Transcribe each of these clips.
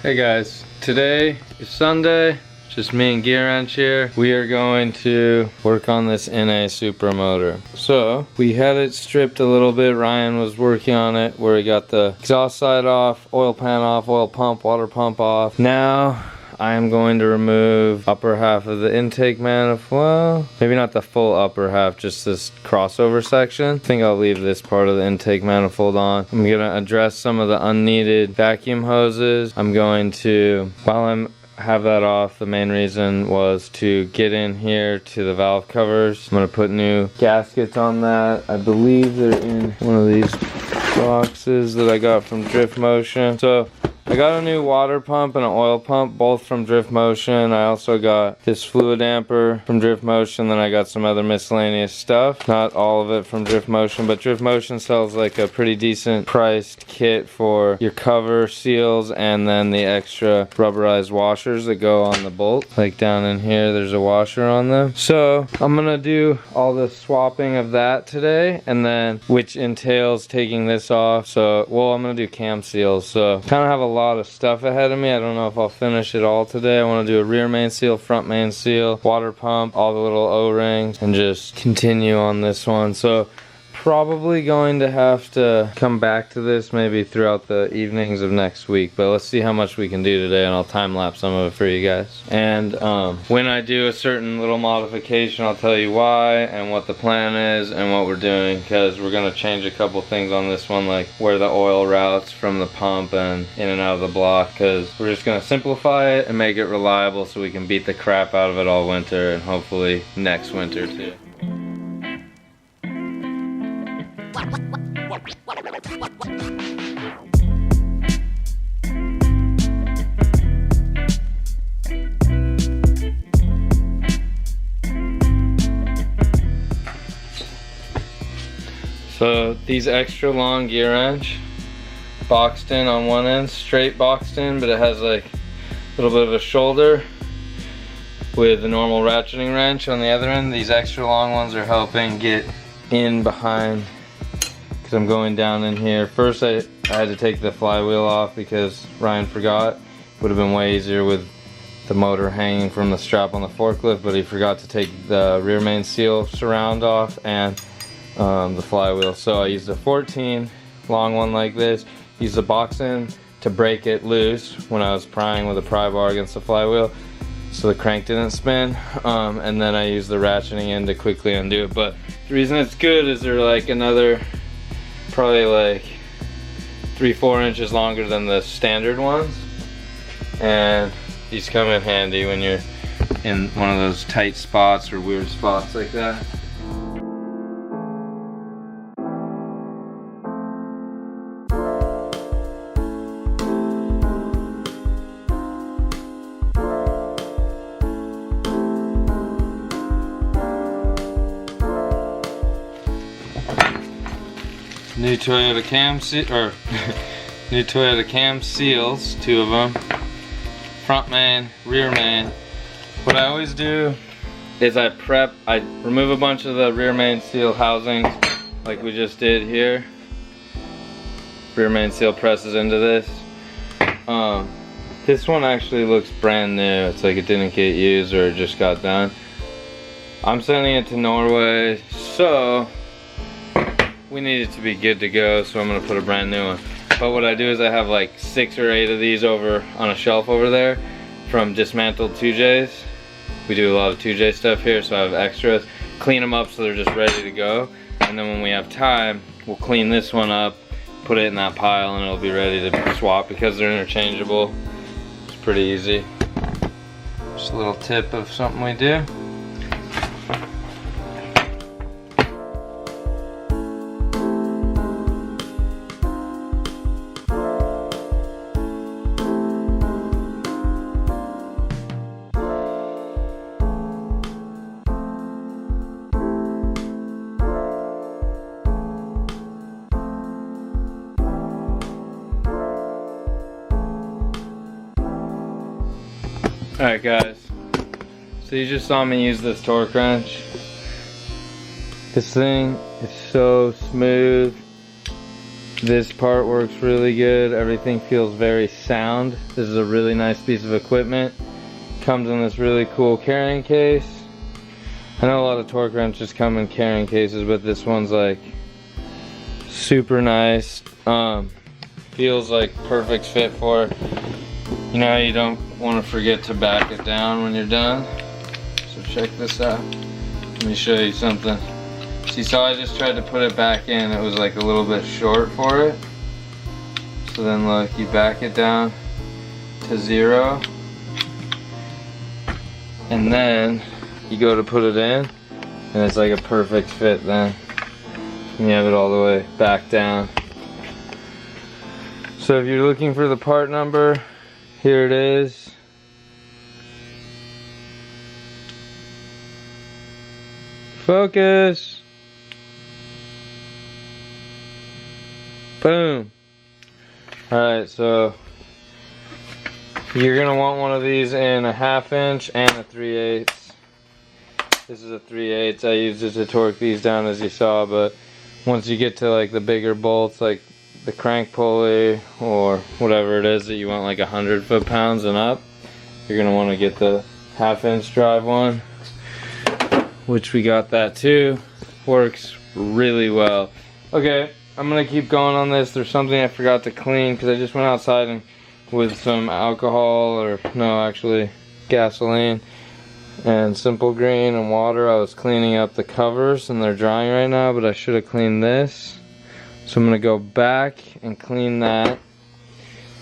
Hey guys, today is Sunday, just me and Gear Wrench here. We are going to work on this NA Supra motor. So, we had it stripped a little bit. Ryan was working on it where he got the exhaust side off, oil pan off, oil pump, water pump off. Now, I am going to remove upper half of the intake manifold. Well, maybe not the full upper half, just this crossover section. I think I'll leave this part of the intake manifold on. I'm gonna address some of the unneeded vacuum hoses. I'm going to, while have that off, the main reason was to get in here to the valve covers. I'm gonna put new gaskets on that. I believe they're in one of these boxes that I got from Drift Motion. So I got a new water pump and an oil pump, both from Drift Motion. I also got this fluid damper from Drift Motion, then I got some other miscellaneous stuff. Not all of it from Drift Motion, but Drift Motion sells like a pretty decent priced kit for your cover seals and then the extra rubberized washers that go on the bolt. Like down in here, there's a washer on them. So I'm gonna do all the swapping of that today, and then which entails taking this off. So, well, I'm gonna do cam seals. So kind of have a lot of stuff ahead of me. I don't know if I'll finish it all today. I want to do a rear main seal, front main seal, water pump, all the little O-rings, and just continue on this one. So probably going to have to come back to this maybe throughout the evenings of next week, but let's see how much we can do today, and I'll time lapse some of it for you guys. And when I do a certain little modification, I'll tell you why and what the plan is and what we're doing, because we're going to change a couple things on this one, like where the oil routes from the pump and in and out of the block, because we're just going to simplify it and make it reliable so we can beat the crap out of it all winter and hopefully next winter too. So these extra long gear wrench, boxed in on one end, straight boxed in, but it has like a little bit of a shoulder with the normal ratcheting wrench on the other end. These extra long ones are helping get in behind, because I'm going down in here. First I had to take the flywheel off because Ryan forgot. Would have been way easier with the motor hanging from the strap on the forklift, but he forgot to take the rear main seal surround off and the flywheel. So I used a 14 long one like this, used the box in to break it loose when I was prying with a pry bar against the flywheel so the crank didn't spin, and then I used the ratcheting end to quickly undo it. But the reason it's good is they're like another probably like 3-4 inches longer than the standard ones, and these come in handy when you're in one of those tight spots or weird spots like that. New Toyota cam new Toyota cam seals, 2 of them, front main, rear main. What I always do is I remove a bunch of the rear main seal housings like we just did here. Rear main seal presses into this. This one actually looks brand new. It's like it didn't get used or it just got done. I'm sending it to Norway, so we need it to be good to go, so I'm gonna put a brand new one. But what I do is I have like 6 or 8 of these over on a shelf over there from dismantled 2Js. We do a lot of 2J stuff here, so I have extras. Clean them up so they're just ready to go. And then when we have time, we'll clean this one up, put it in that pile, and it'll be ready to swap because they're interchangeable. It's pretty easy. Just a little tip of something we do. Alright guys, so you just saw me use this torque wrench. This thing is so smooth. This part works really good. Everything feels very sound. This is a really nice piece of equipment. Comes in this really cool carrying case. I know a lot of torque wrenches come in carrying cases, but this one's like super nice. Feels like perfect fit for it. You know, you don't want to forget to back it down when you're done. So check this out. Let me show you something. See, so I just tried to put it back in. It was like a little bit short for it. So then look, you back it down to 0. And then you go to put it in, and it's like a perfect fit then. And you have it all the way back down. So if you're looking for the part number, here it is. Focus. Boom. Alright, so you're gonna want one of these in a 1/2 inch and a 3/8. This is a 3/8. I used it to torque these down as you saw, but once you get to like the bigger bolts, like the crank pulley or whatever it is that you want, like 100 foot-pounds and up, you're gonna want to get the 1/2 inch drive one, which we got that too. Works really well. Okay, I'm gonna keep going on this. There's something I forgot to clean because I just went outside and with some alcohol, or no, actually gasoline and Simple Green and water. I was cleaning up the covers and they're drying right now, but I should have cleaned this. So I'm gonna go back and clean that.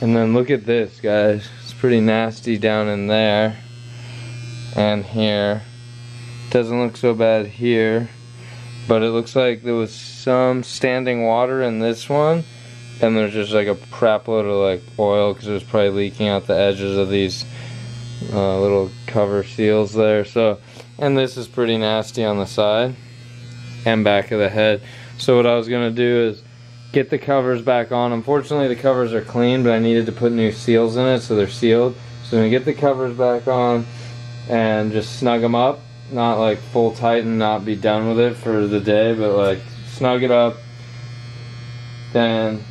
And then look at this, guys. It's pretty nasty down in there and here. Doesn't look so bad here, but it looks like there was some standing water in this one, and there's just like a crap load of like oil because it was probably leaking out the edges of these little cover seals there. So, and this is pretty nasty on the side and back of the head. So what I was gonna do is get the covers back on. Unfortunately the covers are clean, but I needed to put new seals in it, so they're sealed. So I'm gonna get the covers back on and just snug them up. Not like full tight and not be done with it for the day, but like snug it up. Then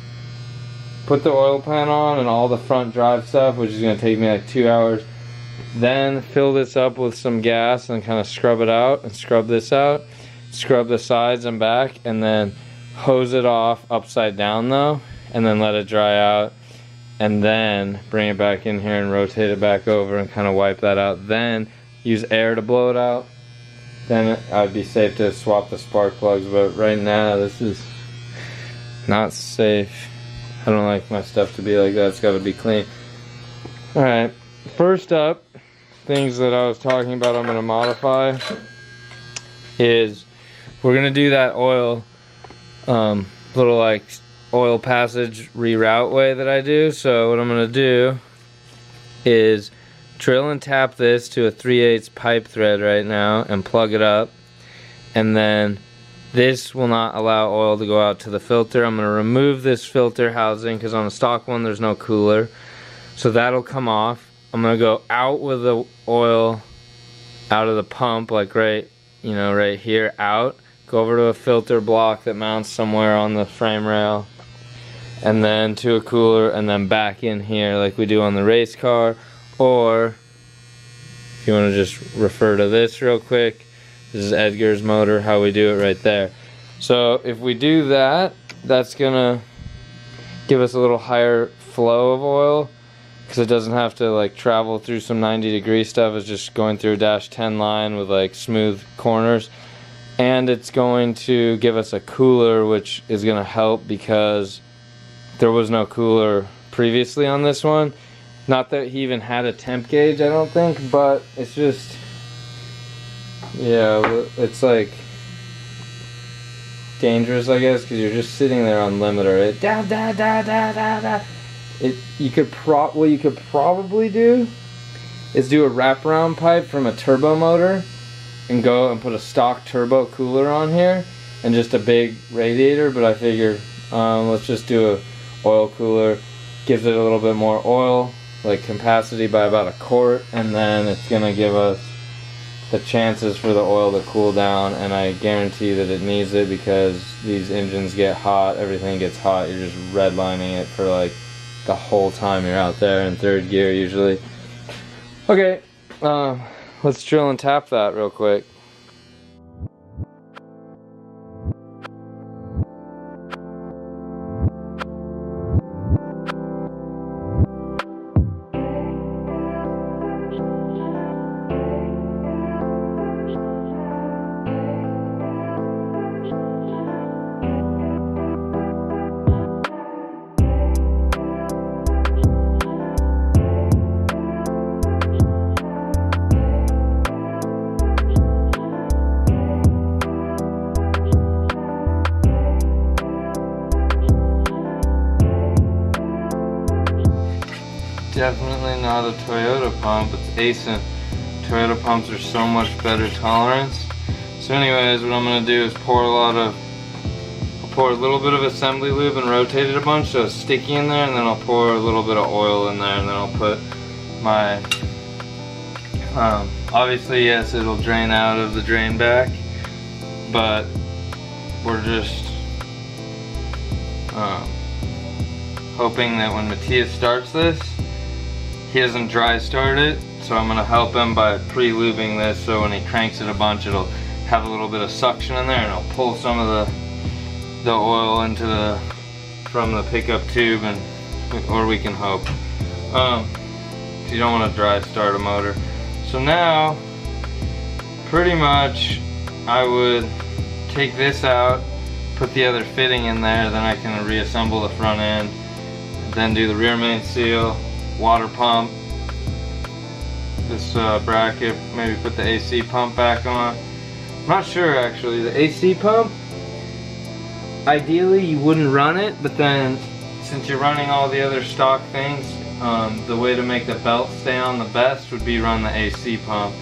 put the oil pan on and all the front drive stuff, which is gonna take me like 2 hours. Then fill this up with some gas and kind of scrub it out and scrub this out. Scrub the sides and back, and then hose it off upside down though, and then let it dry out, and then bring it back in here and rotate it back over and kind of wipe that out. Then use air to blow it out. Then I'd be safe to swap the spark plugs, but right now this is not safe. I don't like my stuff to be like that. It's got to be clean. Alright, first up, things that I was talking about I'm going to modify is we're going to do that oil little like oil passage reroute way that I do. So what I'm going to do is drill and tap this to a 3/8 pipe thread right now and plug it up, and then this will not allow oil to go out to the filter. I'm going to remove this filter housing because on the stock one there's no cooler, so that'll come off. I'm going to go out with the oil out of the pump, like right here, out, go over to a filter block that mounts somewhere on the frame rail, and then to a cooler, and then back in here like we do on the race car. Or if you want to just refer to this real quick, this is Edgar's motor, how we do it right there. So if we do that, that's gonna give us a little higher flow of oil because it doesn't have to like travel through some 90-degree stuff. It's just going through a -10 line with like smooth corners, and it's going to give us a cooler, which is gonna help because there was no cooler previously on this one. Not that he even had a temp gauge, I don't think, but it's just, yeah, it's like dangerous, I guess, because you're just sitting there on limiter. What you could probably do is do a wraparound pipe from a turbo motor and go and put a stock turbo cooler on here and just a big radiator, but I figured let's just do a oil cooler. Gives it a little bit more oil, like capacity by about 1 quart, and then it's gonna give us the chances for the oil to cool down, and I guarantee that it needs it because these engines get hot, everything gets hot, you're just redlining it for like the whole time you're out there in third gear usually. Okay, let's drill and tap that real quick. Definitely not a Toyota pump, it's ASIN. Toyota pumps are so much better tolerance. So anyways, what I'm gonna do is pour a little bit of assembly lube and rotate it a bunch so it's sticky in there, and then I'll pour a little bit of oil in there, and then I'll put my, obviously yes, it'll drain out of the drain back, but we're just hoping that when Matthias starts this, he doesn't dry start it, so I'm gonna help him by pre-lubing this so when he cranks it a bunch, it'll have a little bit of suction in there and it'll pull some of the oil into from the pickup tube, or we can hope. You don't want to dry start a motor. So now, pretty much, I would take this out, put the other fitting in there, then I can reassemble the front end, then do the rear main seal, water pump, this bracket, maybe put the AC pump back on. I'm not sure actually. The AC pump, ideally you wouldn't run it, but then since you're running all the other stock things, the way to make the belt stay on the best would be run the AC pump.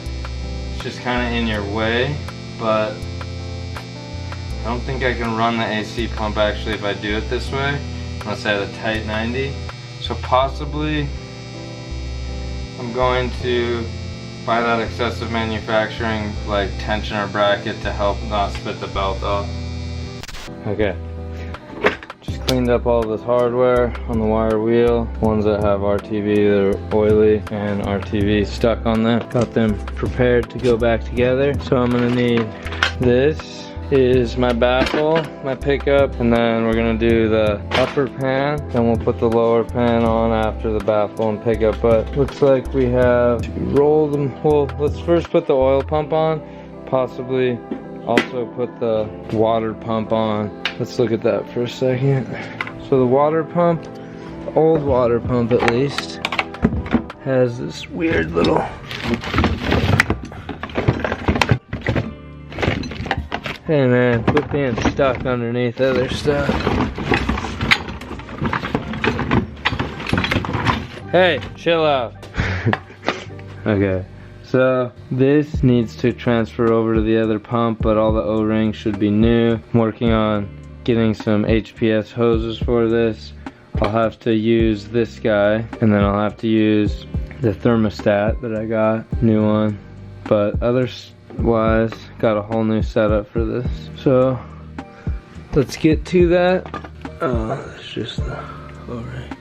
It's just kind of in your way, but I don't think I can run the AC pump actually if I do it this way, unless I have a tight 90. So possibly I'm going to buy that excessive manufacturing like tensioner bracket to help not spit the belt off. Okay, just cleaned up all this hardware on the wire wheel, ones that have RTV that are oily and RTV stuck on them. Got them prepared to go back together. So I'm gonna need this. Is my baffle, my pickup, and then we're gonna do the upper pan, then we'll put the lower pan on after the baffle and pickup. But looks like we have to roll them. Well, let's first put the oil pump on, possibly also put the water pump on. Let's look at that for a second. So the water pump, the old water pump at least, has this weird little hey man, quit being stuck underneath other stuff. Hey, chill out. Okay, so this needs to transfer over to the other pump, but all the O-rings should be new. I'm working on getting some HPS hoses for this. I'll have to use this guy, and then I'll have to use the thermostat that I got, new one. But otherwise, got a whole new setup for this. So let's get to that. Oh, that's just the O-ring.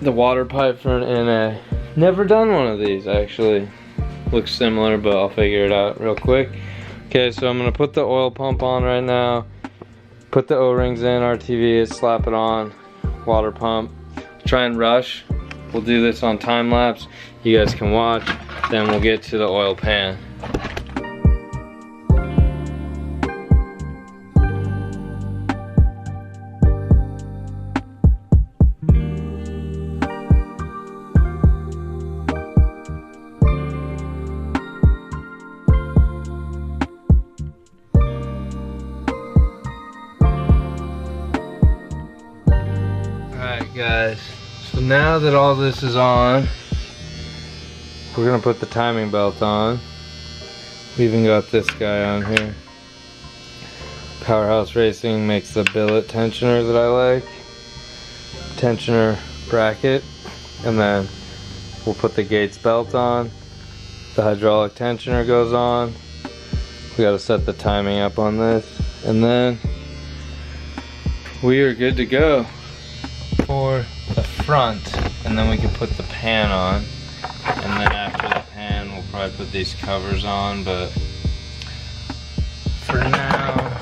The water pipe for an NA. Never done one of these actually. Looks similar, but I'll figure it out real quick. Okay, so I'm gonna put the oil pump on right now. Put the O-rings in, RTV it, slap it on, water pump. Try and rush. We'll do this on time lapse. You guys can watch. Then we'll get to the oil pan. Alright guys, so now that all this is on, we're gonna put the timing belt on. We even got this guy on here. Powerhouse Racing makes the billet tensioner that I like. Tensioner bracket. And then we'll put the Gates belt on. The hydraulic tensioner goes on. We gotta set the timing up on this, and then we are good to go for the front. And then we can put the pan on, and then after the pan we'll probably put these covers on, but for now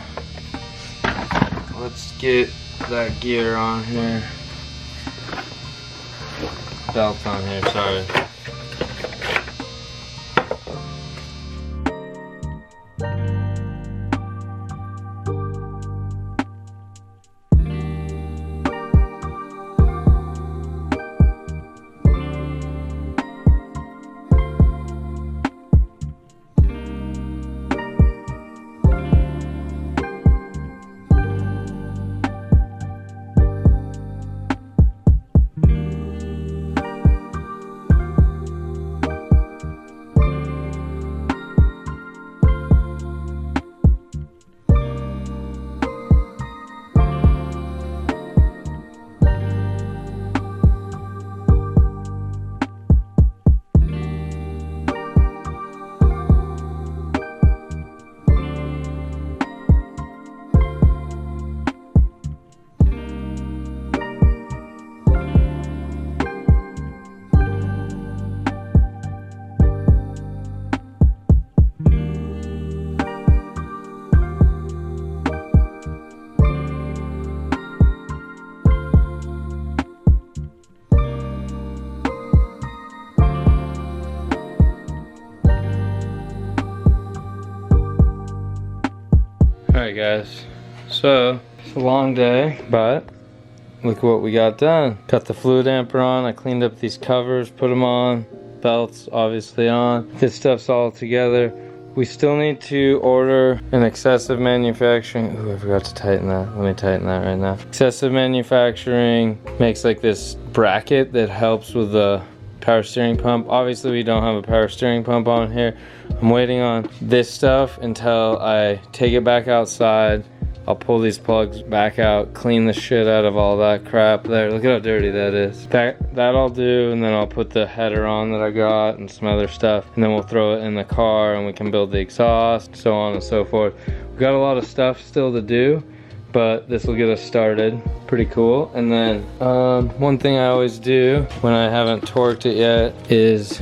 let's get that gear on here. Belt on here, sorry. Alright guys, so it's a long day, but look what we got done. Got the fluid damper on, I cleaned up these covers, put them on, belts obviously on. This stuff's all together. We still need to order an excessive manufacturing. Ooh, I forgot to tighten that. Let me tighten that right now. Excessive manufacturing makes like this bracket that helps with the power steering pump. Obviously we don't have a power steering pump on here. I'm waiting on this stuff until I take it back outside. I'll pull these plugs back out, clean the shit out of all that crap there. Look at how dirty that is. That I'll do, and then I'll put the header on that I got and some other stuff, and then we'll throw it in the car and we can build the exhaust, so on and so forth. We've got a lot of stuff still to do, but this will get us started. Pretty cool. And then one thing I always do when I haven't torqued it yet is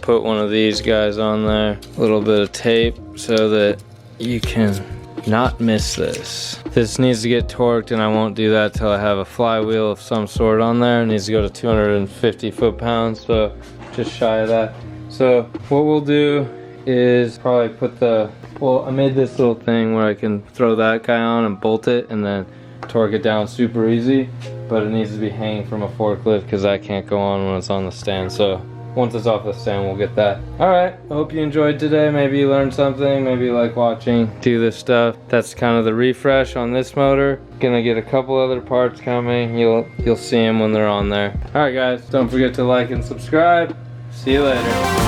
put one of these guys on there, a little bit of tape so that you can not miss this. This needs to get torqued, and I won't do that till I have a flywheel of some sort on there. It needs to go to 250 foot-pounds, so just shy of that. So what we'll do is probably put the, well, I made this little thing where I can throw that guy on and bolt it and then torque it down super easy, but it needs to be hanging from a forklift because that can't go on when it's on the stand. So once it's off the stand, we'll get that. Alright, I hope you enjoyed today. Maybe you learned something, maybe you like watching do this stuff. That's kind of the refresh on this motor. Gonna get a couple other parts coming. You'll see them when they're on there. Alright guys, don't forget to like and subscribe. See you later.